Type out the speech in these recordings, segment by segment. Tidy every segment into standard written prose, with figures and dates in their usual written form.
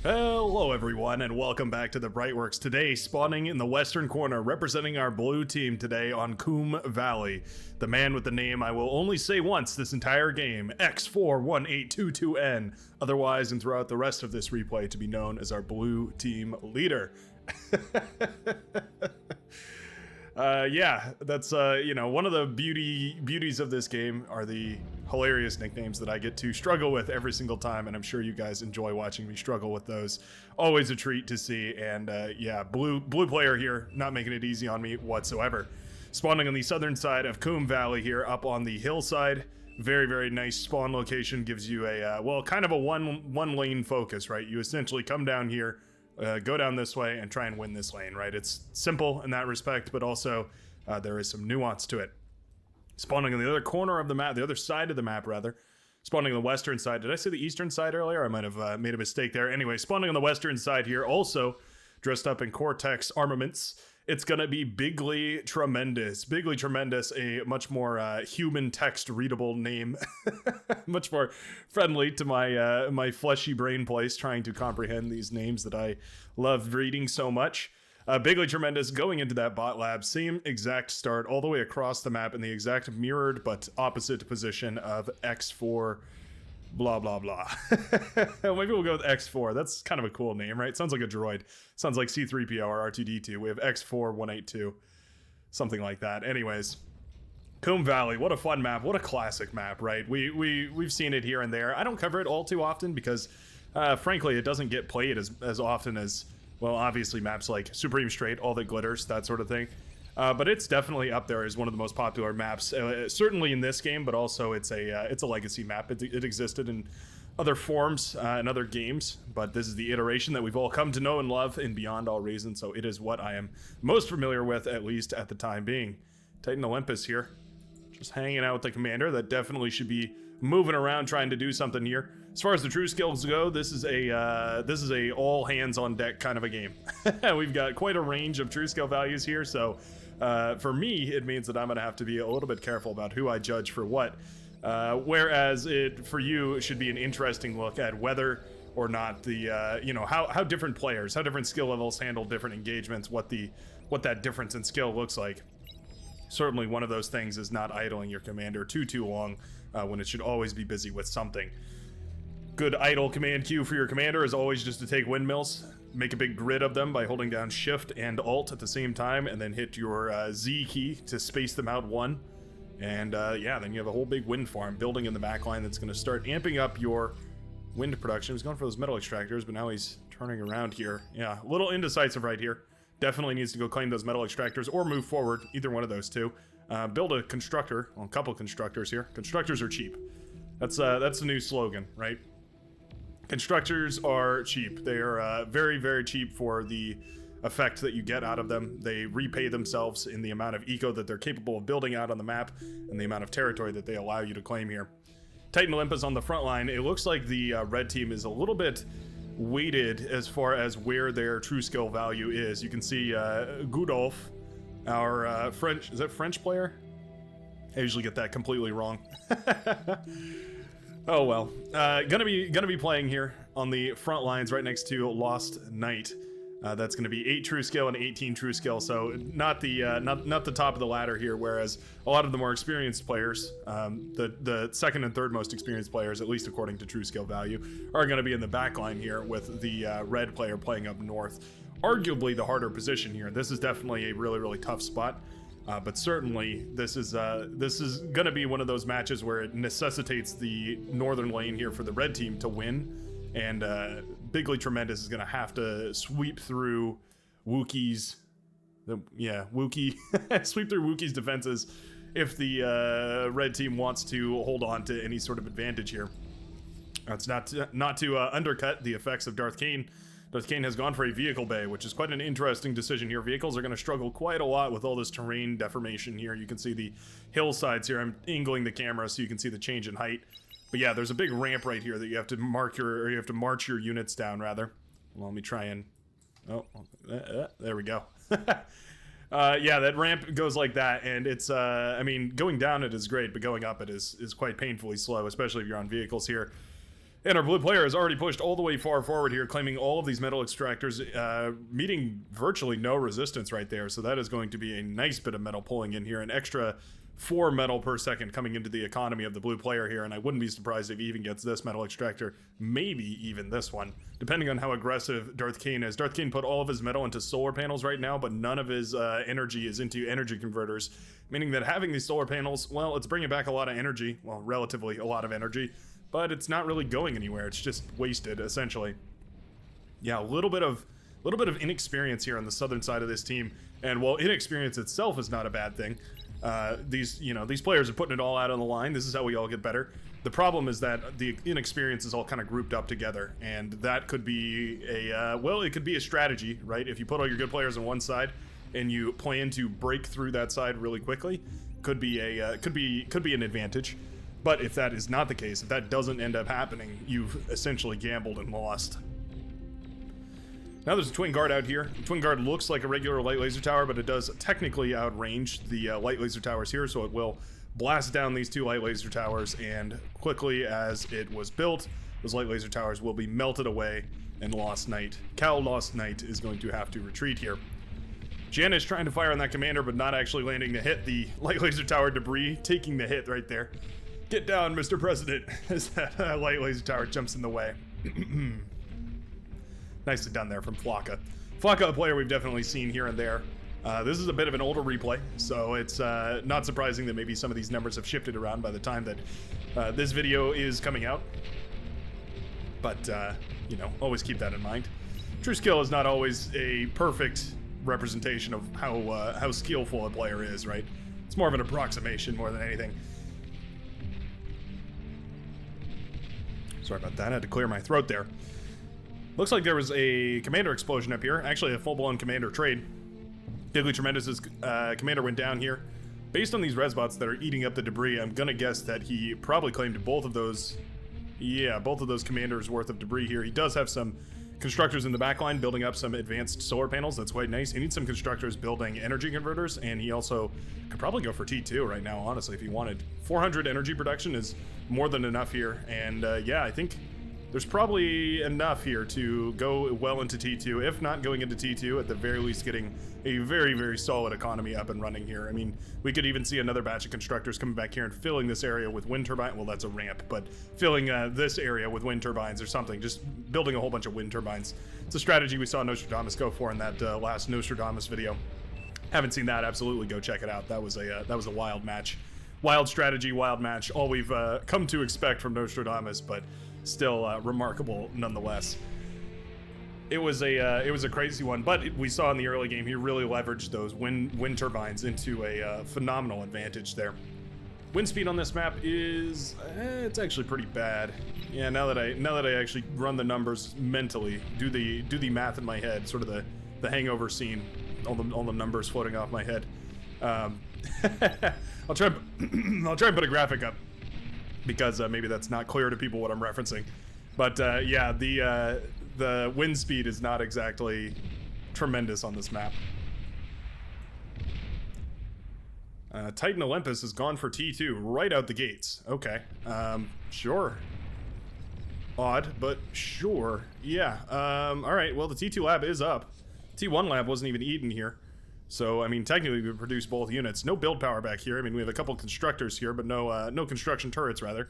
Hello everyone and welcome back to the Brightworks. Today, spawning in the western corner, representing our blue team today on KOOM Valley. The man with the name I will only say once this entire game, X41822N, otherwise and throughout the rest of this replay to be known as our blue team leader. Yeah, that's one of the beauties of this game are the hilarious nicknames that I get to struggle with every single time, and I'm sure you guys enjoy watching me struggle with those. Always a treat to see, and yeah, blue player here, not making it easy on me whatsoever. Spawning on the southern side of KOOM Valley here, up on the hillside. Very nice spawn location, gives you a kind of a one lane focus, right? You essentially come down here, go down this way and try and win this lane, right? It's simple in that respect, but also there is some nuance to it. Spawning on the other corner of the map, the other side of the map, rather. Spawning on the western side. Did I say the eastern side earlier? I might have made a mistake there. Anyway, spawning on the western side here, also dressed up in Cortex armaments. It's gonna be Bigly Tremendous. Bigly Tremendous, a much more human text readable name. Much more friendly to my my fleshy brain place trying to comprehend these names that I love reading so much. Bigly Tremendous going into that bot lab, same exact start all the way across the map in the exact mirrored but opposite position of X4 blah blah blah. Maybe we'll go with X4. That's kind of a cool name, right? Sounds like a droid. Sounds like C3PO or R2D2. We have X4182, something like that. Anyways, KOOM Valley, what a fun map, what a classic map, right? We've seen it here and there. I don't cover it all too often because frankly it doesn't get played as often as, well, obviously maps like Supreme Straight, All That Glitters, that sort of thing. But it's definitely up there as one of the most popular maps, certainly in this game, but also it's a legacy map. It existed in other forms and other games, but this is the iteration that we've all come to know and love in Beyond All Reason, so it is what I am most familiar with, at least at the time being. Titan Olympus here, just hanging out with the commander. That definitely should be moving around trying to do something here. As far as the true skills go, this is a all hands on deck kind of a game. We've got quite a range of true skill values here, so for me, it means that I'm going to have to be a little bit careful about who I judge for what. Whereas for you, it should be an interesting look at whether or not the, how different players, how different skill levels handle different engagements, what that difference in skill looks like. Certainly one of those things is not idling your commander too long when it should always be busy with something. Good idle command queue for your commander is always just to take windmills, make a big grid of them by holding down Shift and Alt at the same time, and then hit your Z key to space them out one. And yeah, then you have a whole big wind farm building in the backline that's going to start amping up your wind production. He's going for those metal extractors, but now he's turning around here. Yeah, a little indecisive right here. Definitely needs to go claim those metal extractors or move forward, either one of those two. Build a constructor, well, a couple constructors here. Constructors are cheap. That's the new slogan, right? Constructors are cheap. They are very cheap for the effect that you get out of them. They repay themselves in the amount of eco that they're capable of building out on the map and the amount of territory that they allow you to claim here. Titan Olympus on the front line. It looks like the red team is a little bit weighted as far as where their true skill value is. You can see Gudolf, our French, is that French player? I usually get that completely wrong. Oh well, gonna be playing here on the front lines right next to Lost Knight. That's gonna be 8 true skill and 18 true skill, so not the top of the ladder here. Whereas a lot of the more experienced players, the second and third most experienced players, at least according to true skill value, are gonna be in the back line here with the red player playing up north. Arguably the harder position here. This is definitely a really tough spot. But certainly, this is going to be one of those matches where it necessitates the northern lane here for the red team to win, and Bigly Tremendous is going to have to sweep through Wookiee's, sweep through Wookiee's defenses if the red team wants to hold on to any sort of advantage here. That's not to undercut the effects of Darth Kane. Darth Kane has gone for a vehicle bay, which is quite an interesting decision here. Vehicles are going to struggle quite a lot with all this terrain deformation here. You can see the hillsides here. I'm angling the camera so you can see the change in height. But yeah, there's a big ramp right here that you have to march your units down, rather. Well, let me try and... Oh, there we go. Yeah, that ramp goes like that, and it's, I mean, going down it is great, but going up it is quite painfully slow, especially if you're on vehicles here. And our blue player has already pushed all the way far forward here, claiming all of these metal extractors, meeting virtually no resistance right there. So that is going to be a nice bit of metal pulling in here, an extra 4 metal per second coming into the economy of the blue player here. And I wouldn't be surprised if he even gets this metal extractor, maybe even this one, depending on how aggressive Darth Kane is. Darth Kane put all of his metal into solar panels right now, but none of his energy is into energy converters, meaning that having these solar panels, well, it's bringing back a lot of energy, well, relatively a lot of energy, but it's not really going anywhere. It's just wasted, essentially. Yeah, a little bit of inexperience here on the southern side of this team. And while inexperience itself is not a bad thing, these players are putting it all out on the line. This is how we all get better. The problem is that the inexperience is all kind of grouped up together, and that could be it could be a strategy, right? If you put all your good players on one side and you plan to break through that side really quickly, could be an advantage. But if that is not the case, if that doesn't end up happening, you've essentially gambled and lost. Now there's a Twin Guard out here. The Twin Guard looks like a regular light laser tower, but it does technically outrange the light laser towers here, so it will blast down these 2 light laser towers, and quickly as it was built, those light laser towers will be melted away, and Lost Knight, Cal Lost Knight, is going to have to retreat here. Jan is trying to fire on that commander, but not actually landing to hit the light laser tower debris, taking the hit right there. Get down, Mr. President, as that light laser tower jumps in the way. Nicely done there from Flocka. Flocka, a player we've definitely seen here and there. This is a bit of an older replay, so it's not surprising that maybe some of these numbers have shifted around by the time that this video is coming out. But, always keep that in mind. True skill is not always a perfect representation of how skillful a player is, right? It's more of an approximation more than anything. Sorry about that, I had to clear my throat there. Looks like there was a commander explosion up here. Actually, a full-blown commander trade. Diggly Tremendous's commander went down here. Based on these resbots that are eating up the debris, I'm gonna guess that he probably claimed both of those commanders worth of debris here. He does have some constructors in the backline building up some advanced solar panels. That's quite nice. He needs some constructors building energy converters, and he also could probably go for T2 right now, honestly, if he wanted. 400 energy production is more than enough here, and yeah, I think there's probably enough here to go well into T2, if not going into T2, at the very least getting a very, very solid economy up and running here. I mean, we could even see another batch of constructors coming back here and filling this area with wind turbines. Well, that's a ramp, but filling this area with wind turbines or something, just building a whole bunch of wind turbines. It's a strategy we saw Nostradamus go for in that last Nostradamus video. Haven't seen that, absolutely go check it out. That was a wild match. Wild strategy, wild match, all we've come to expect from Nostradamus, but still remarkable nonetheless. It was a crazy one, but we saw in the early game he really leveraged those wind turbines into a phenomenal advantage there. Wind speed on this map is it's actually pretty bad. Yeah, now that I actually run the numbers mentally, do the math in my head, sort of the Hangover scene, all the numbers floating off my head. I'll try and put a graphic up, because maybe that's not clear to people what I'm referencing. But yeah, the wind speed is not exactly tremendous on this map. Titan Olympus has gone for T2 right out the gates. Okay, sure. Odd, but sure. Yeah, all right, well, the T2 lab is up. T1 lab wasn't even eaten here. So, I mean, technically we produce both units. No build power back here. I mean, we have a couple constructors here, but no construction turrets, rather.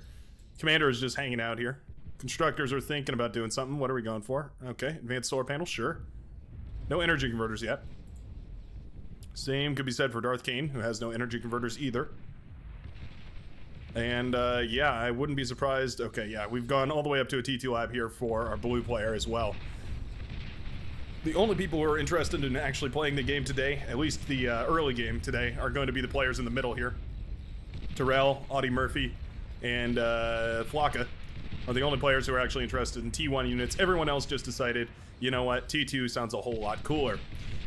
Commander is just hanging out here. Constructors are thinking about doing something. What are we going for? Okay, advanced solar panel, sure. No energy converters yet. Same could be said for Darth Kane, who has no energy converters either. And, yeah, I wouldn't be surprised. Okay, yeah, we've gone all the way up to a T2 lab here for our blue player as well. The only people who are interested in actually playing the game today, at least the early game today, are going to be the players in the middle here. Terrell, Audie Murphy, and Flocka are the only players who are actually interested in T1 units. Everyone else just decided, you know what, T2 sounds a whole lot cooler.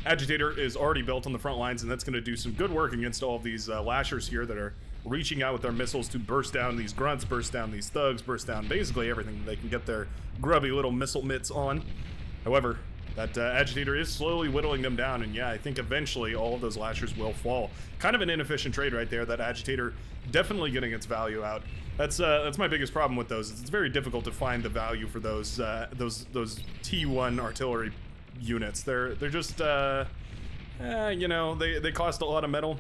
Agitator is already built on the front lines, and that's going to do some good work against all of these lashers here that are reaching out with their missiles to burst down these grunts, burst down these thugs, burst down basically everything they can get their grubby little missile mitts on. However, that Agitator is slowly whittling them down, and yeah, I think eventually all of those lashers will fall. Kind of an inefficient trade right there, that Agitator definitely getting its value out. That's my biggest problem with those. It's very difficult to find the value for those T1 artillery units. They're just you know, they cost a lot of metal.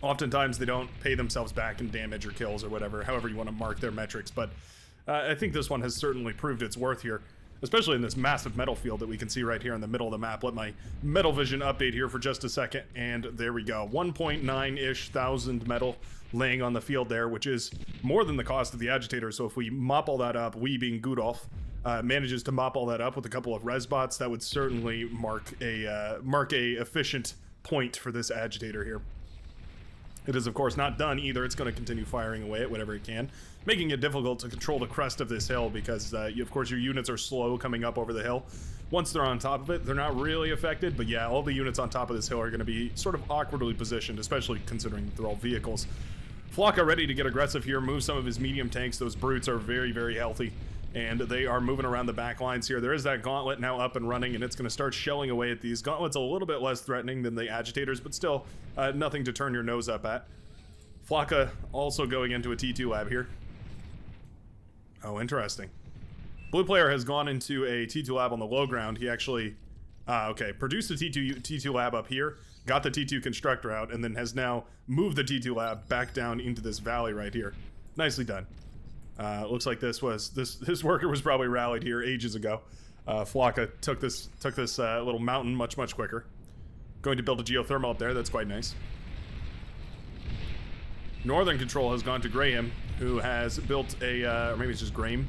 Oftentimes they don't pay themselves back in damage or kills or whatever, however you want to mark their metrics. But I think this one has certainly proved its worth here, especially in this massive metal field that we can see right here in the middle of the map. Let my metal vision update here for just a second, and there we go. 1.9-ish thousand metal laying on the field there, which is more than the cost of the agitator. So if we mop all that up, we being Gudolf, manages to mop all that up with a couple of res bots, that would certainly mark a efficient point for this agitator here. It is, of course, not done either. It's going to continue firing away at whatever it can, making it difficult to control the crest of this hill because, of course, your units are slow coming up over the hill. Once they're on top of it, they're not really affected, but yeah, all the units on top of this hill are going to be sort of awkwardly positioned, especially considering that they're all vehicles. Flocka ready to get aggressive here, move some of his medium tanks. Those brutes are very, very healthy, and they are moving around the back lines here. There is that gauntlet now up and running, and it's going to start shelling away at these. Gauntlet's a little bit less threatening than the agitators, but still nothing to turn your nose up at. Flocka also going into a T2 lab here. Oh, interesting. Blue player has gone into a T2 lab on the low ground. He actually, okay, produced a T2 lab up here, got the T2 constructor out, and then has now moved the T2 lab back down into this valley right here. Nicely done. Looks like this worker was probably rallied here ages ago. Flocka took this little mountain much quicker. Going to build a geothermal up there. That's quite nice. Northern Control has gone to Graham, who has built a, or maybe it's just Graham.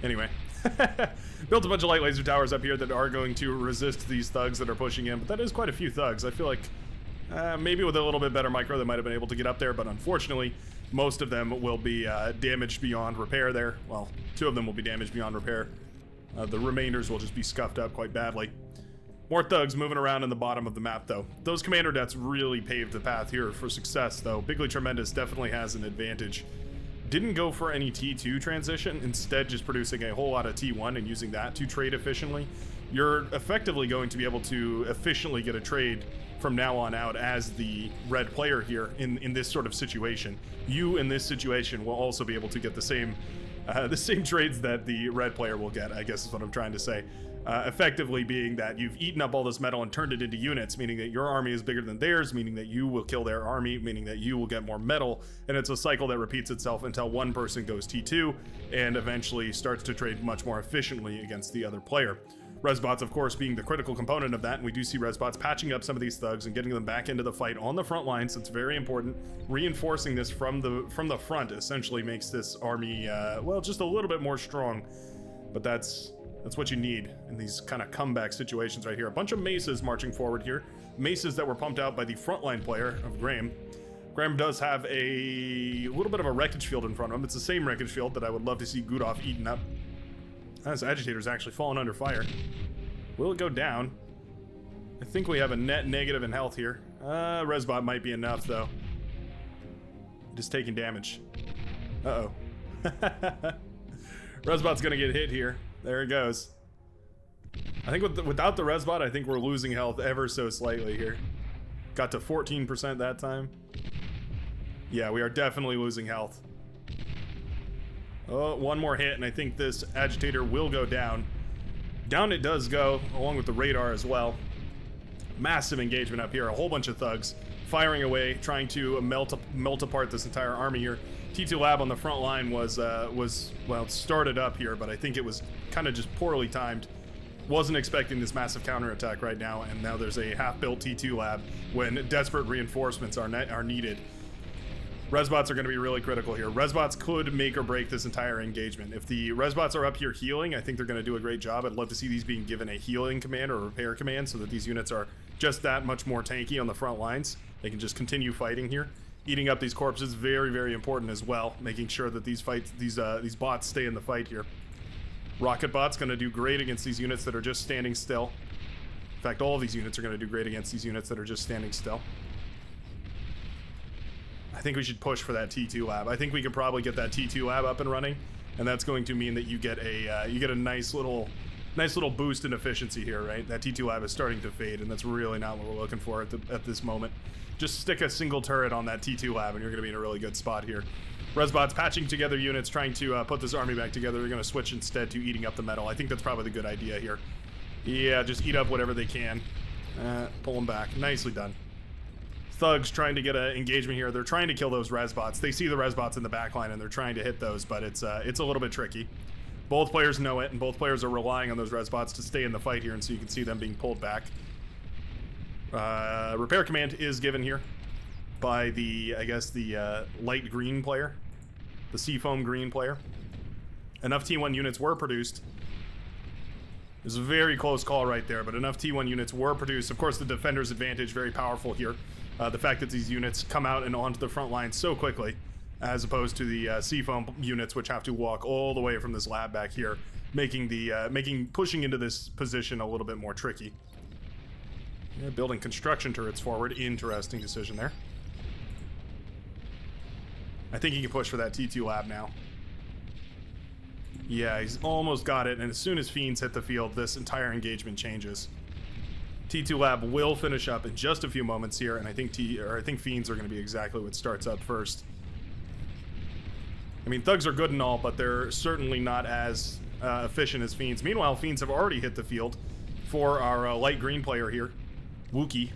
Anyway, built a bunch of light laser towers up here that are going to resist these thugs that are pushing in, but that is quite a few thugs. I feel like maybe with a little bit better micro they might have been able to get up there, but unfortunately most of them will be damaged beyond repair there. Well, 2 of them will be damaged beyond repair. The remainders will just be scuffed up quite badly. More thugs moving around in the bottom of the map, though. Those commander deaths really paved the path here for success, though. Bigly Tremendous definitely has an advantage. Didn't go for any T2 transition, instead just producing a whole lot of T1 and using that to trade efficiently. You're effectively going to be able to efficiently get a trade from now on out as the red player here in this sort of situation. You, in this situation, will also be able to get the same trades that the red player will get, I guess is what I'm trying to say. Effectively being that you've eaten up all this metal and turned it into units, meaning that your army is bigger than theirs, meaning that you will kill their army, meaning that you will get more metal, and it's a cycle that repeats itself until one person goes T2 and eventually starts to trade much more efficiently against the other player. Resbots, of course, being the critical component of that, and we do see Resbots patching up some of these thugs and getting them back into the fight on the front lines. It's very important. Reinforcing this from the front essentially makes this army, well, just a little bit more strong, but that's what you need in these kind of comeback situations right here. A bunch of maces marching forward here. Maces that were pumped out by the frontline player of Graham. Graham does have a little bit of a wreckage field in front of him. It's the same wreckage field that I would love to see Gudolf eaten up. This agitator's actually fallen under fire. Will it go down? I think we have a net negative in health here. Resbot might be enough, though. Just taking damage. Uh-oh. Resbot's gonna get hit here. There it goes. I think without the Resbot, I think we're losing health ever so slightly here. Got to 14% that time. Yeah, we are definitely losing health. Oh, one more hit, and I think this agitator will go down. Down it does go, along with the radar as well. Massive engagement up here. A whole bunch of thugs firing away, trying to melt apart this entire army here. T2 Lab on the front line was well, started up here, but I think it was kind of just poorly timed. Wasn't expecting this massive counterattack right now, and now there's a half-built T2 Lab when desperate reinforcements are needed. Resbots are going to be really critical here. Resbots could make or break this entire engagement. If the Resbots are up here healing, I think they're going to do a great job. I'd love to see these being given a healing command or a repair command so that these units are just that much more tanky on the front lines. They can just continue fighting here. Eating up these corpses, very, very important as well. Making sure that these bots stay in the fight here. Rocket Bot's going to do great against these units that are just standing still. In fact, all of these units are going to do great against these units that are just standing still. I think we should push for that T2 lab. I think we could probably get that T2 lab up and running, and that's going to mean that you get a nice little nice little boost in efficiency here, right? That T2 lab is starting to fade, and that's really not what we're looking for at this moment. Just stick a single turret on that T2 lab, and you're going to be in a really good spot here. Resbots patching together units, trying to put this army back together. They're going to switch instead to eating up the metal. I think that's probably the good idea here. Yeah, just eat up whatever they can. Pull them back. Nicely done. Thugs trying to get an engagement here. They're trying to kill those resbots. They see the resbots in the backline, and they're trying to hit those, but it's a little bit tricky. Both players know it, and both players are relying on those resbots to stay in the fight here, and so you can see them being pulled back. Repair command is given here by the, I guess, the light green player, the seafoam green player. Enough T1 units were produced. It was a very close call right there, but enough T1 units were produced. Of course, the defender's advantage, very powerful here. The fact that these units come out and onto the front line so quickly, as opposed to the seafoam units, which have to walk all the way from this lab back here, making pushing into this position a little bit more tricky. Yeah, building construction turrets forward, interesting decision there. I think he can push for that T2 lab now. Yeah, he's almost got it, and as soon as Fiends hit the field, this entire engagement changes. T2 lab will finish up in just a few moments here, and I think Fiends are going to be exactly what starts up first. I mean, Thugs are good and all, but they're certainly not as efficient as Fiends. Meanwhile, Fiends have already hit the field for our light green player here, Wookiee.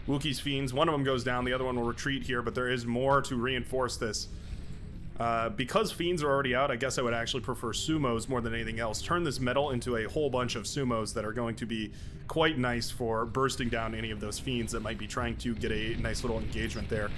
Wookiee's Fiends, one of them goes down, the other one will retreat here, but there is more to reinforce this. Because Fiends are already out, I guess I would actually prefer Sumos more than anything else. Turn this metal into a whole bunch of Sumos that are going to be quite nice for bursting down any of those Fiends that might be trying to get a nice little engagement there.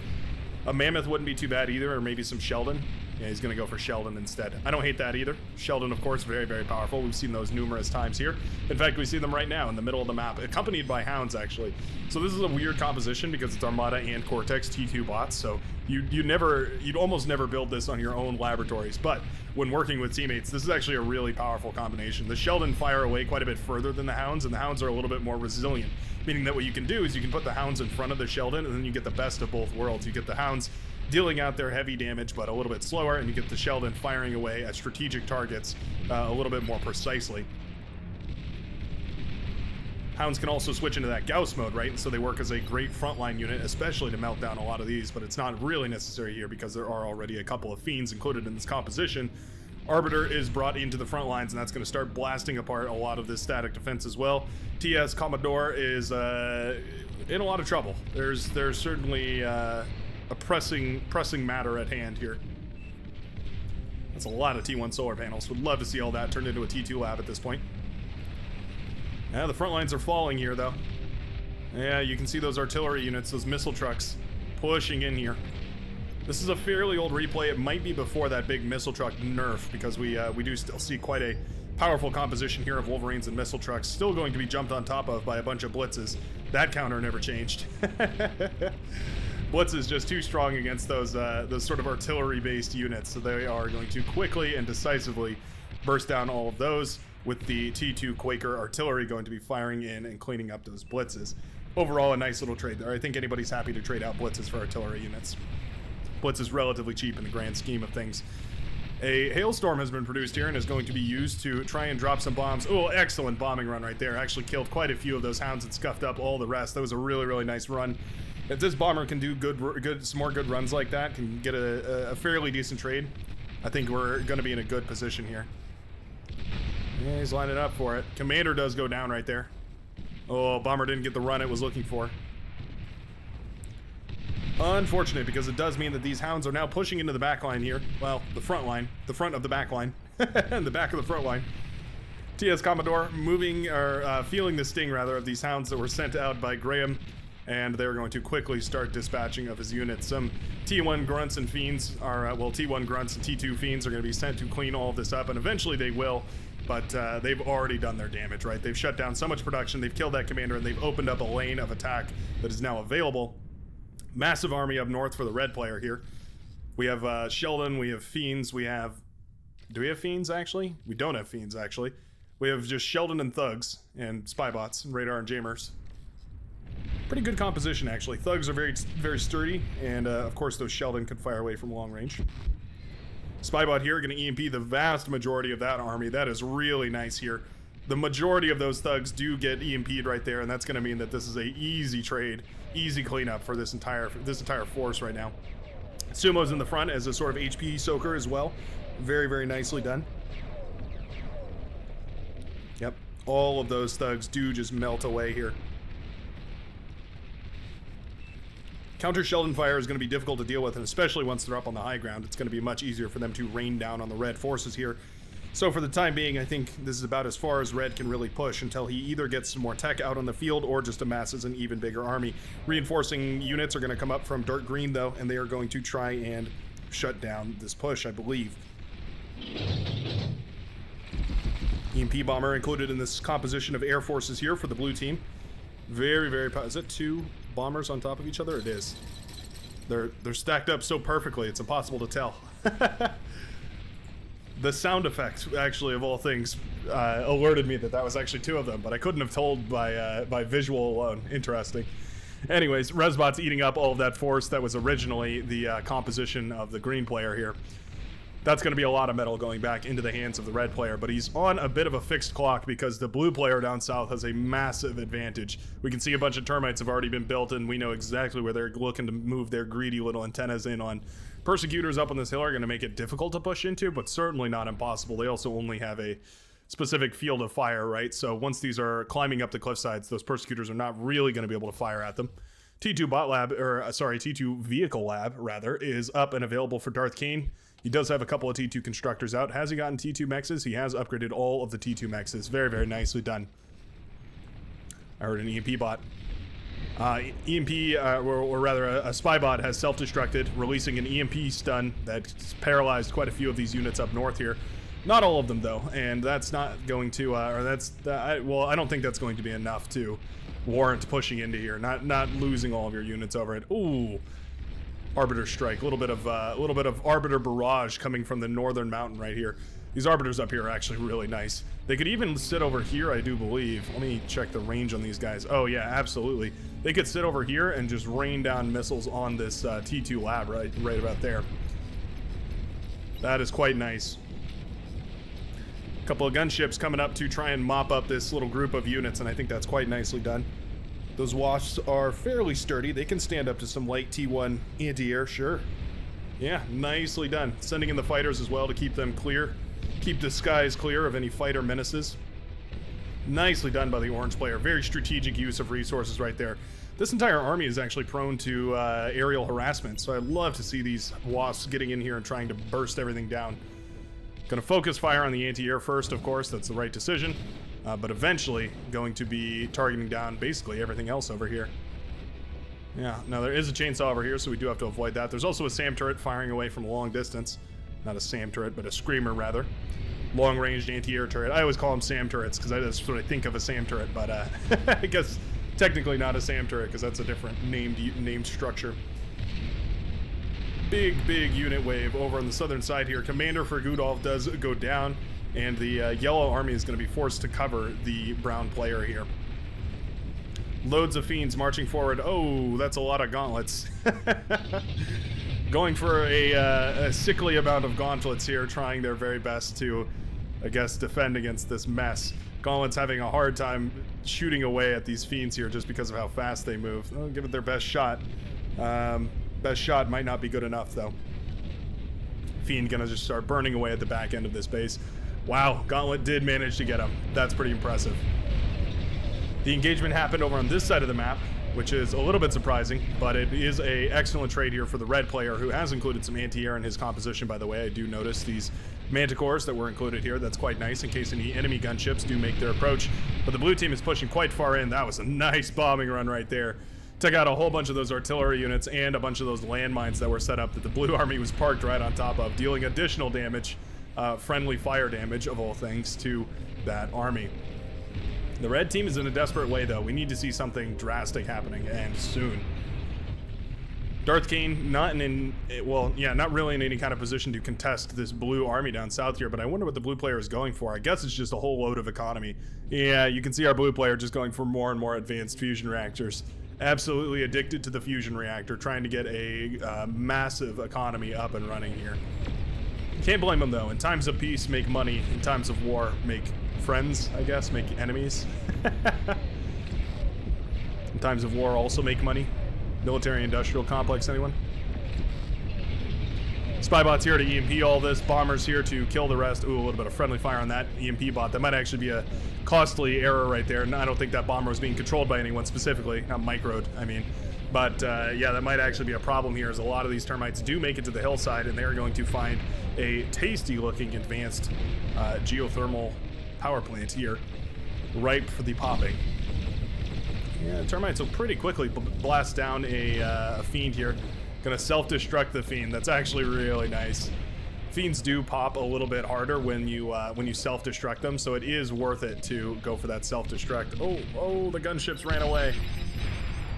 A Mammoth wouldn't be too bad either, or maybe some Sheldon. Yeah, he's going to go for Sheldon instead. I don't hate that either. Sheldon, of course, very, very powerful. We've seen those numerous times here. In fact, we see them right now in the middle of the map, accompanied by Hounds, actually. So this is a weird composition because it's Armada and Cortex T2 bots, so you'd almost never build this on your own laboratories, but when working with teammates, this is actually a really powerful combination. The Sheldon fire away quite a bit further than the Hounds, and the Hounds are a little bit more resilient, meaning that what you can do is you can put the Hounds in front of the Sheldon, and then you get the best of both worlds. You get the Hounds dealing out their heavy damage, but a little bit slower, and you get the Sheldon firing away at strategic targets a little bit more precisely. Hounds can also switch into that Gauss mode, right? And so they work as a great frontline unit, especially to melt down a lot of these, but it's not really necessary here because there are already a couple of Fiends included in this composition. Arbiter is brought into the front lines, and that's going to start blasting apart a lot of this static defense as well. TS Commodore is in a lot of trouble. There's certainly a pressing matter at hand here. That's a lot of T1 solar panels. Would love to see all that turned into a T2 lab at this point. Yeah, the front lines are falling here, though. Yeah, you can see those artillery units, those missile trucks, pushing in here. This is a fairly old replay. It might be before that big missile truck nerf, because we do still see quite a powerful composition here of Wolverines and missile trucks, still going to be jumped on top of by a bunch of blitzes. That counter never changed. Blitz is just too strong against those sort of artillery-based units, so they are going to quickly and decisively burst down all of those, with the T2 Quaker artillery going to be firing in and cleaning up those blitzes. Overall, a nice little trade there. I think anybody's happy to trade out blitzes for artillery units. Blitz is relatively cheap in the grand scheme of things. A hailstorm has been produced here and is going to be used to try and drop some bombs. Oh, excellent bombing run right there. Actually killed quite a few of those Hounds and scuffed up all the rest. That was a really, really nice run. If this bomber can do some more good runs like that, can get a fairly decent trade, I think we're going to be in a good position here. Yeah, he's lining up for it. Commander does go down right there. Oh, bomber didn't get the run it was looking for. Unfortunate, because it does mean that these Hounds are now pushing into the back line here. Well, the front line. The front of the back line. The back of the front line. TS Commodore moving, or feeling the sting, rather, of these Hounds that were sent out by Graham. And they're going to quickly start dispatching of his units. Some T1 Grunts and Fiends are, well, T1 Grunts and T2 Fiends are going to be sent to clean all of this up. And eventually they will. But they've already done their damage, right? They've shut down so much production, they've killed that commander, and they've opened up a lane of attack that is now available. Massive army up north for the red player here. We have Sheldon, we have Fiends, we have... Do we have Fiends, actually? We don't have Fiends, actually. We have just Sheldon and Thugs, and Spybots, and Radar and Jammers. Pretty good composition, actually. Thugs are very, very sturdy, and of course those Sheldon can fire away from long range. Spybot here going to EMP the vast majority of that army. That is really nice here. The majority of those thugs do get EMP'd right there, and that's going to mean that this is a easy trade, easy cleanup for this entire force right now. Sumo's in the front as a sort of HP soaker as well. Very, very nicely done. Yep, all of those thugs do just melt away here. Counter Sheldon fire is going to be difficult to deal with, and especially once they're up on the high ground, it's going to be much easier for them to rain down on the red forces here. So for the time being, I think this is about as far as red can really push until he either gets some more tech out on the field or just amasses an even bigger army. Reinforcing units are going to come up from dark green, though, and they are going to try and shut down this push, I believe. EMP bomber included in this composition of air forces here for the blue team. Very, very... Is it 2 bombers on top of each other? It is. They're stacked up so perfectly, it's impossible to tell. The sound effects, actually, of all things, alerted me that that was actually 2 of them, but I couldn't have told by visual alone. Interesting. Anyways, Resbot's eating up all of that force that was originally the composition of the green player here. That's going to be a lot of metal going back into the hands of the red player, but he's on a bit of a fixed clock because the blue player down south has a massive advantage. We can see a bunch of termites have already been built, and we know exactly where they're looking to move their greedy little antennas in on. Persecutors up on this hill are going to make it difficult to push into, but certainly not impossible. They also only have a specific field of fire, right? So once these are climbing up the cliff sides, those persecutors are not really going to be able to fire at them. T2 bot lab, or sorry, T2 vehicle lab, rather, is up and available for Darth Kane. He does have a couple of T2 constructors out. Has he gotten T2 mexes? He has upgraded all of the T2 mexes. Very, very nicely done. I heard an EMP bot. EMP, or rather a spy bot has self-destructed, releasing an EMP stun that's paralyzed quite a few of these units up north here. Not all of them, though, and that's not going to, well, I don't think that's going to be enough to warrant pushing into here. Not losing all of your units over it. Ooh. Arbiter strike, a little bit of Arbiter barrage coming from the northern mountain right here. These Arbiters up here are actually really nice. They could even sit over here, I do believe. Let me check the range on these guys. Oh yeah, absolutely. They could sit over here and just rain down missiles on this T2 lab right about there. That is quite nice. A couple of gunships coming up to try and mop up this little group of units, and I think that's quite nicely done. Those wasps are fairly sturdy. They can stand up to some light T1 anti-air, sure. Yeah, nicely done. Sending in the fighters as well to keep them clear. Keep the skies clear of any fighter menaces. Nicely done by the orange player. Very strategic use of resources right there. This entire army is actually prone to aerial harassment, so I'd love to see these wasps getting in here and trying to burst everything down. Gonna focus fire on the anti-air first, of course. That's the right decision. But eventually going to be targeting down basically everything else over here. Yeah, now there is a chainsaw over here, so we do have to avoid that. There's also a SAM turret firing away from a long distance. Not a SAM turret, but a screamer, rather. Long-ranged anti-air turret. I always call them SAM turrets, because that's what I think of a SAM turret, but I guess technically not a SAM turret, because that's a different named structure. Big unit wave over on the southern side here. Commander for Gudolf does go down, and the yellow army is going to be forced to cover the brown player here. Loads of fiends marching forward. Oh, that's a lot of gauntlets. Going for a sickly amount of gauntlets here, trying their very best to, I guess, defend against this mess. Gauntlet's having a hard time shooting away at these fiends here just because of how fast they move. They'll give it their best shot. Best shot might not be good enough, though. Fiend gonna just start burning away at the back end of this base. Wow, Gauntlet did manage to get him. That's pretty impressive. The engagement happened over on this side of the map, which is a little bit surprising, but it is an excellent trade here for the red player, who has included some anti-air in his composition, by the way. I do notice these manticores that were included here. That's quite nice in case any enemy gunships do make their approach. But the blue team is pushing quite far in. That was a nice bombing run right there. Took out a whole bunch of those artillery units and a bunch of those landmines that were set up that the blue army was parked right on top of, dealing additional damage. Friendly fire damage, of all things, to that army. The red team is in a desperate way, though. We need to see something drastic happening, and soon. Darth Kane, not really in any kind of position to contest this blue army down south here, but I wonder what the blue player is going for. I guess it's just a whole load of economy. Yeah, you can see our blue player just going for more and more advanced fusion reactors. Absolutely addicted to the fusion reactor, trying to get a massive economy up and running here. Can't blame them though. In times of peace, make money. In times of war, make friends, I guess. Make enemies. In times of war, also make money. Military-industrial complex, anyone? Spybots here to EMP all this. Bombers here to kill the rest. Ooh, a little bit of friendly fire on that EMP bot. That might actually be a costly error right there. And I don't think that bomber was being controlled by anyone specifically. Not microed, I mean. But yeah, that might actually be a problem here, as a lot of these termites do make it to the hillside, and they're going to find a tasty-looking advanced geothermal power plant here, ripe for the popping. Yeah, termites will pretty quickly blast down a fiend here. Gonna self-destruct the fiend. That's actually really nice. Fiends do pop a little bit harder when you self-destruct them, so it is worth it to go for that self-destruct. Oh, the gunships ran away.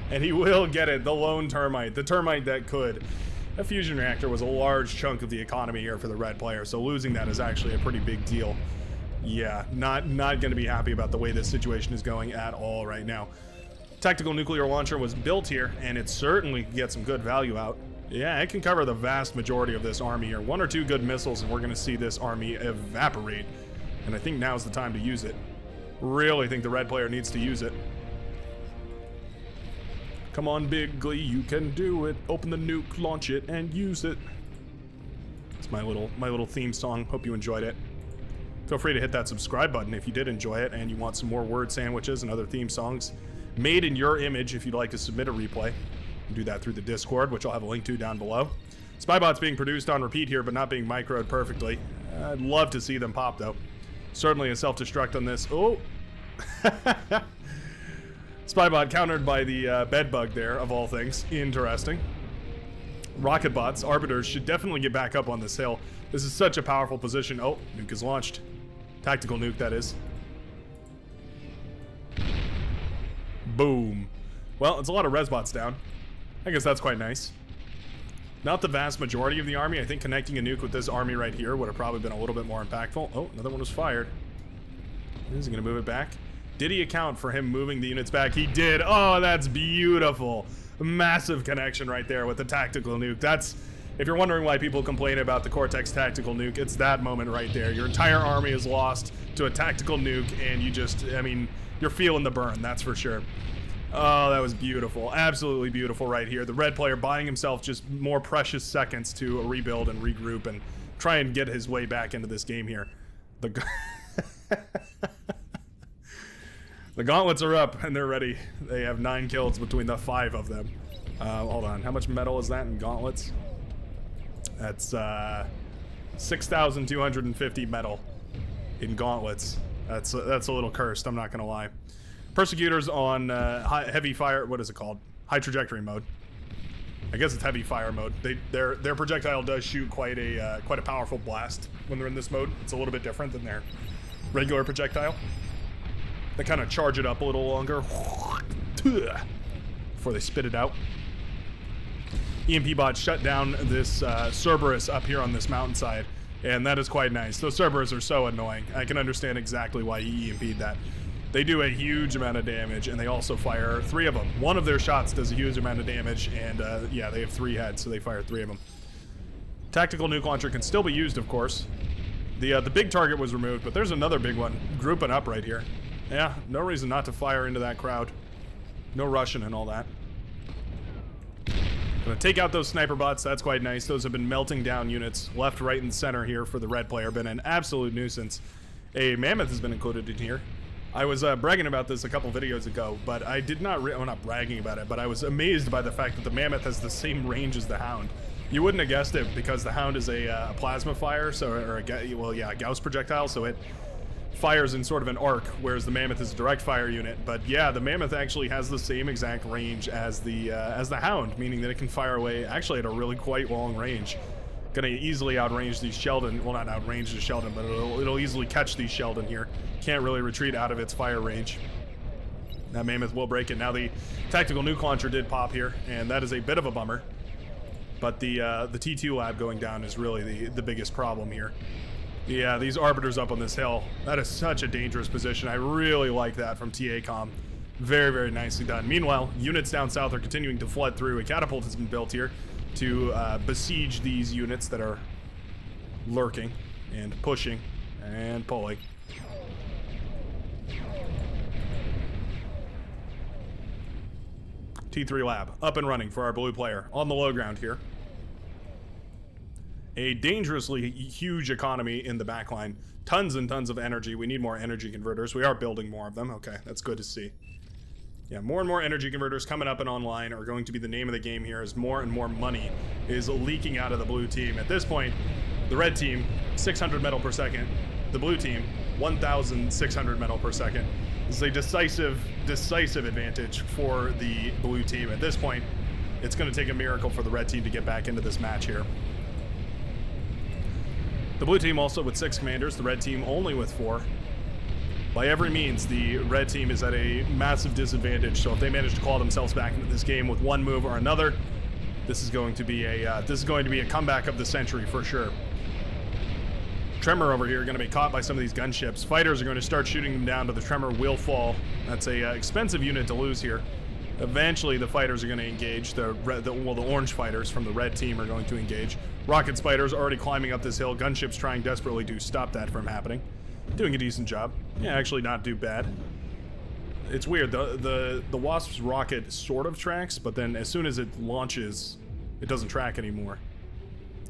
And he will get it, the lone termite, the termite that could. That fusion reactor was a large chunk of the economy here for the red player, so losing that is actually a pretty big deal. Yeah, not gonna be happy about the way this situation is going at all right now. Tactical nuclear launcher was built here, and it certainly can get some good value out. Yeah, it can cover the vast majority of this army here. 1 or 2 good missiles, and we're going to see this army evaporate. And I think now's the time to use it. Really think the red player needs to use it. Come on, Bigley, you can do it. Open the nuke, launch it, and use it. It's my little theme song. Hope you enjoyed it. Feel free to hit that subscribe button if you did enjoy it and you want some more word sandwiches and other theme songs made in your image. If you'd like to submit a replay, you can do that through the Discord, which I'll have a link to down below. Spybots being produced on repeat here, but not being microed perfectly. I'd love to see them pop, though. Certainly a self-destruct on this. Oh! Spybot countered by the bedbug there, of all things. Interesting. Rocket bots, arbiters, should definitely get back up on this hill. This is such a powerful position. Oh, nuke is launched. Tactical nuke, that is. Boom. Well, it's a lot of resbots down. I guess that's quite nice. Not the vast majority of the army. I think connecting a nuke with this army right here would have probably been a little bit more impactful. Oh, another one was fired. Is he going to move it back? Did he account for him moving the units back? He did. Oh, that's beautiful. Massive connection right there with the tactical nuke. That's, if you're wondering why people complain about the Cortex tactical nuke, it's that moment right there. Your entire army is lost to a tactical nuke, and you just, I mean, you're feeling the burn, that's for sure. Oh, that was beautiful. Absolutely beautiful right here. The red player buying himself just more precious seconds to rebuild and regroup and try and get his way back into this game here. The gauntlets are up and they're ready. They have 9 kills between the 5 of them. Hold on, how much metal is that in gauntlets? That's 6,250 metal in gauntlets. That's a little cursed, I'm not gonna lie. Persecutors on heavy fire, what is it called? High trajectory mode. I guess it's heavy fire mode. Their projectile does shoot quite a powerful blast when they're in this mode. It's a little bit different than their regular projectile. They kind of charge it up a little longer before they spit it out. EMP bots shut down this Cerberus up here on this mountainside, and that is quite nice. Those Cerberus are so annoying. I can understand exactly why he EMP'd that. They do a huge amount of damage, and they also fire 3 of them. One of their shots does a huge amount of damage, and yeah, they have 3 heads, so they fire 3 of them. Tactical nuke launcher can still be used, of course. The big target was removed, but there's another big one grouping up right here. Yeah, no reason not to fire into that crowd. No Russian and all that. Gonna take out those sniper bots. That's quite nice. Those have been melting down units left, right, and center here for the red player. Been an absolute nuisance. A mammoth has been included in here. I was bragging about this a couple videos ago, but I did not, well, not bragging about it, but I was amazed by the fact that the mammoth has the same range as the hound. You wouldn't have guessed it because the hound is a plasma fire, so, or a Gauss projectile, so it fires in sort of an arc, whereas the mammoth is a direct fire unit. But yeah, the mammoth actually has the same exact range as the hound, meaning that it can fire away actually at a really quite long range. Gonna easily outrange these Sheldon. Well, not outrange the Sheldon, but it'll easily catch these Sheldon here. Can't really retreat out of its fire range. That mammoth will break it. Now the tactical nuke launcher did pop here, and that is a bit of a bummer. But the T2 lab going down is really the biggest problem here. Yeah, these arbiters up on this hill. That is such a dangerous position. I really like that from KOOM. Very, very nicely done. Meanwhile, units down south are continuing to flood through. A catapult has been built here to besiege these units that are lurking and pushing and pulling. T3 lab up and running for our blue player on the low ground here. A dangerously huge economy in the backline. Tons and tons of energy. We need more energy converters. We are building more of them. Okay, that's good to see. Yeah, more and more energy converters coming up and online are going to be the name of the game here, as more and more money is leaking out of the blue team. At this point, the red team, 600 metal per second. The blue team, 1,600 metal per second. This is a decisive advantage for the blue team. At this point, it's going to take a miracle for the red team to get back into this match here. The blue team also with 6 commanders, the red team only with 4. By every means, the red team is at a massive disadvantage, so if they manage to claw themselves back into this game with one move or another, this is going to be a comeback of the century for sure. Tremor over here going to be caught by some of these gunships. Fighters are going to start shooting them down, but the Tremor will fall. That's a expensive unit to lose here. Eventually, the fighters are going to engage. The orange fighters from the red team are going to engage. Rocket spiders already climbing up this hill. Gunships trying desperately to stop that from happening. Doing a decent job. Yeah, actually not too bad. It's weird. The Wasp's rocket sort of tracks, but then as soon as it launches, it doesn't track anymore.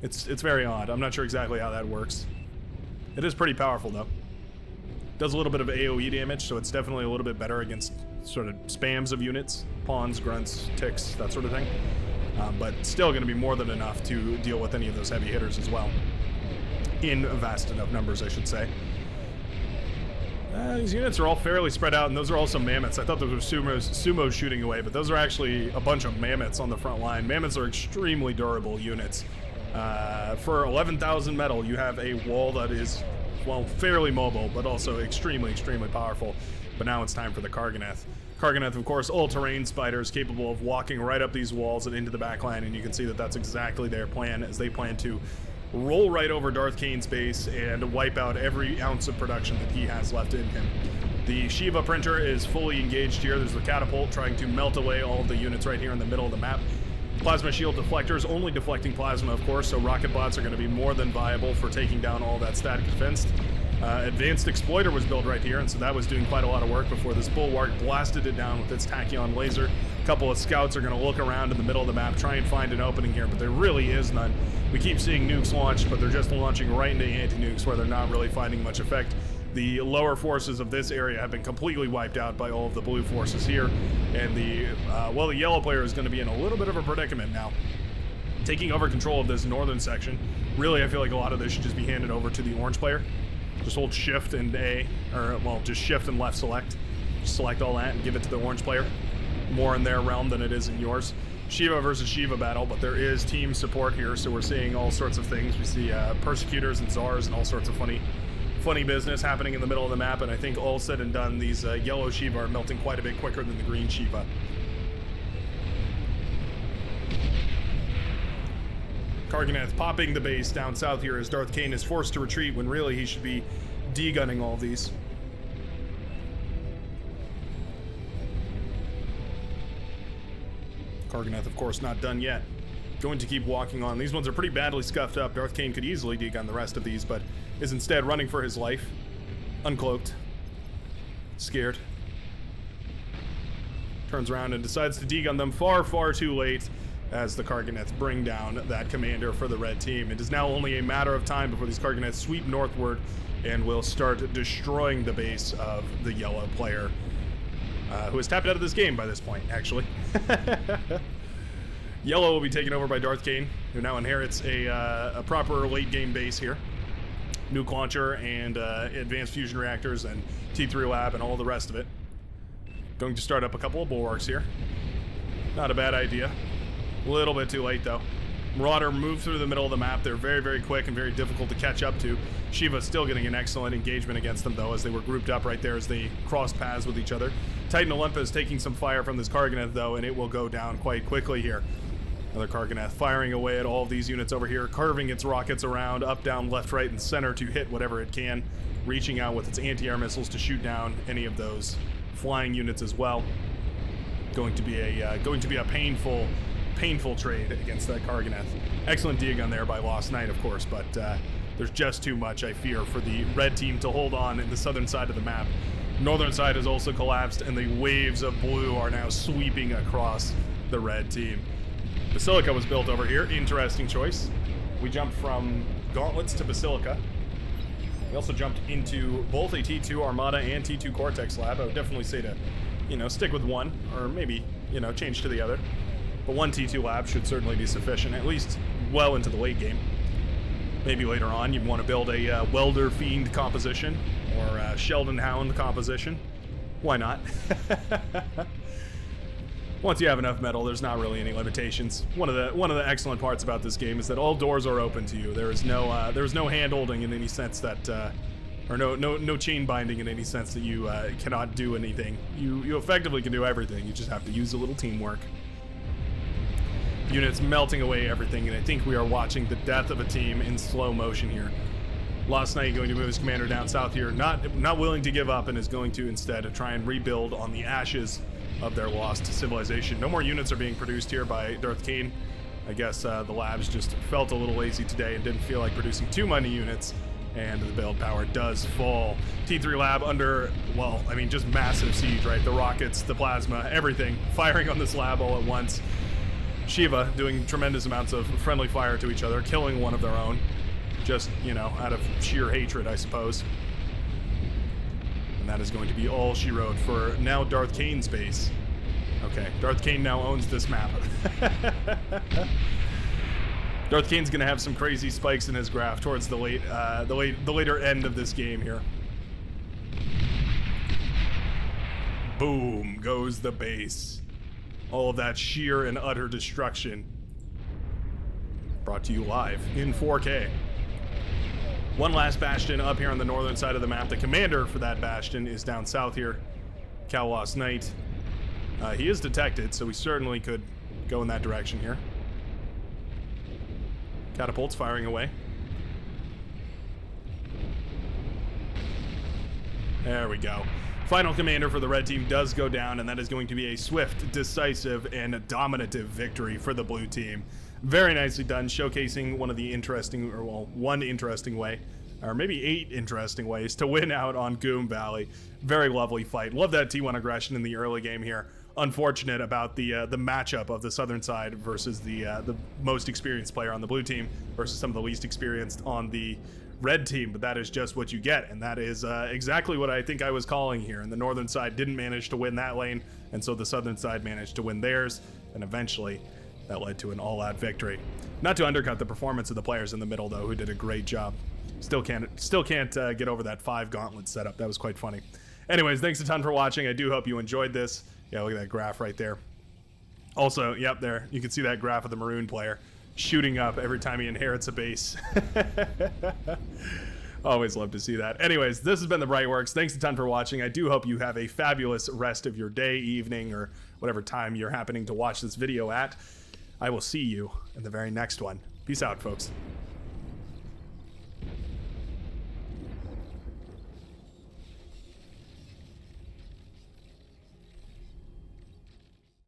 It's very odd. I'm not sure exactly how that works. It is pretty powerful though. Does a little bit of AoE damage, so it's definitely a little bit better against sort of spams of units, pawns, grunts, ticks, that sort of thing. But still going to be more than enough to deal with any of those heavy hitters as well. In vast enough numbers, I should say. These units are all fairly spread out, and those are also mammoths. I thought those were sumos shooting away, but those are actually a bunch of mammoths on the front line. Mammoths are extremely durable units. For 11,000 metal, you have a wall that is, well, fairly mobile, but also extremely powerful. But now it's time for the Karganeth. Karganeth, of course, all-terrain spiders capable of walking right up these walls and into the backline, and you can see that that's exactly their plan, as they plan to roll right over Darth Kane's base and wipe out every ounce of production that he has left in him. The Shiva printer is fully engaged here. There's the catapult trying to melt away all of the units right here in the middle of the map. Plasma shield deflectors, only deflecting plasma, of course, so rocket bots are going to be more than viable for taking down all that static defense. Advanced exploiter was built right here, and so that was doing quite a lot of work before this bulwark blasted it down with its tachyon laser. A couple of scouts are going to look around in the middle of the map, try and find an opening here, but there really is none. We keep seeing nukes launched, but they're just launching right into anti-nukes where they're not really finding much effect. The lower forces of this area have been completely wiped out by all of the blue forces here, and the yellow player is going to be in a little bit of a predicament now. Taking over control of this northern section. Really, I feel like a lot of this should just be handed over to the orange player. Just hold shift and just shift and left select. Just select all that and give it to the orange player. More in their realm than it is in yours. Shiva versus Shiva battle, but there is team support here, so we're seeing all sorts of things. We see persecutors and czars and all sorts of funny business happening in the middle of the map, and I think all said and done, these yellow Shiva are melting quite a bit quicker than the green Shiva. Karganeth popping the base down south here as Darth Kane is forced to retreat when really he should be de-gunning all these. Karganeth, of course, not done yet. Going to keep walking on. These ones are pretty badly scuffed up. Darth Kane could easily de-gun the rest of these, but is instead running for his life. Uncloaked. Scared. Turns around and decides to de-gun them far too late as the Karganeth bring down that commander for the red team. It is now only a matter of time before these Karganeths sweep northward and will start destroying the base of the yellow player, who has tapped out of this game by this point, actually. Yellow will be taken over by Darth Kane, who now inherits a proper late-game base here. Nuke launcher and advanced fusion reactors and T3 lab and all the rest of it. Going to start up a couple of bulwarks here. Not a bad idea. A little bit too late, though. Marauder moved through the middle of the map. They're very quick and very difficult to catch up to. Shiva still getting an excellent engagement against them, though, as they were grouped up right there as they crossed paths with each other. Titan Olympus taking some fire from this Karganeth, though, and it will go down quite quickly here. Another Karganeth firing away at all of these units over here, curving its rockets around, up, down, left, right, and center to hit whatever it can, reaching out with its anti-air missiles to shoot down any of those flying units as well. Going to be a painful trade against that Karganeth. Excellent de-gun there by Lost Knight, of course, but There's just too much, I fear, for the red team to hold on in the southern side of the map. Northern side has also collapsed, and the waves of blue are now sweeping across the red team. Basilica was built over here. Interesting choice. We jumped from Gauntlets to Basilica. We also jumped into both a T2 Armada and T2 Cortex lab. I would definitely say to, stick with one, or maybe, change to the other. But one T2 lab should certainly be sufficient, at least well into the late game. Maybe later on you'd want to build a Welder Fiend composition, or a Sheldon Hound composition. Why not? Once you have enough metal, there's not really any limitations. One of the excellent parts about this game is that all doors are open to you. There is no hand holding in any sense that, or no chain binding in any sense that you cannot do anything. You effectively can do everything. You just have to use a little teamwork. Units melting away everything, and I think we are watching the death of a team in slow motion here. Lost Knight going to move his commander down south here, not willing to give up, and is going to instead try and rebuild on the ashes of their lost civilization. No more units are being produced here by Darth Kane. I guess the labs just felt a little lazy today and didn't feel like producing too many units, and the build power does fall. T3 lab under, well, I mean, just massive siege, right? The rockets, the plasma, everything firing on this lab all at once. Shiva doing tremendous amounts of friendly fire to each other, killing one of their own. Just, out of sheer hatred, I suppose. And that is going to be all she wrote for now Darth Kane's base. Okay, Darth Kane now owns this map. Darth Kane's gonna have some crazy spikes in his graph towards the later end of this game here. Boom goes the base. All of that sheer and utter destruction. Brought to you live in 4K. One last bastion up here on the northern side of the map. The commander for that bastion is down south here. Lost Knight. He is detected, so we certainly could go in that direction here. Catapults firing away. There we go. Final commander for the red team does go down, and that is going to be a swift, decisive, and dominative victory for the blue team. Very nicely done, showcasing one interesting way, or maybe 8 interesting ways to win out on KOOM Valley. Very lovely fight. Love that T1 aggression in the early game here. Unfortunate about the matchup of the southern side versus the most experienced player on the blue team versus some of the least experienced on the red team, but that is just what you get, and that is exactly what I think I was calling here. And the northern side didn't manage to win that lane, and so the southern side managed to win theirs, and eventually that led to an all-out victory. Not to undercut the performance of the players in the middle, though, who did a great job. Still can't get over that 5 gauntlet setup. That was quite funny. Anyways, thanks a ton for watching. I do hope you enjoyed this. Yeah, look at that graph right there. Also, yep, there you can see that graph of the maroon player shooting up every time he inherits a base. Always love to see that. Anyways, this has been The Brightworks. Thanks a ton for watching. I do hope you have a fabulous rest of your day, evening, or whatever time you're happening to watch this video at. I will see you in the very next one. Peace out, folks.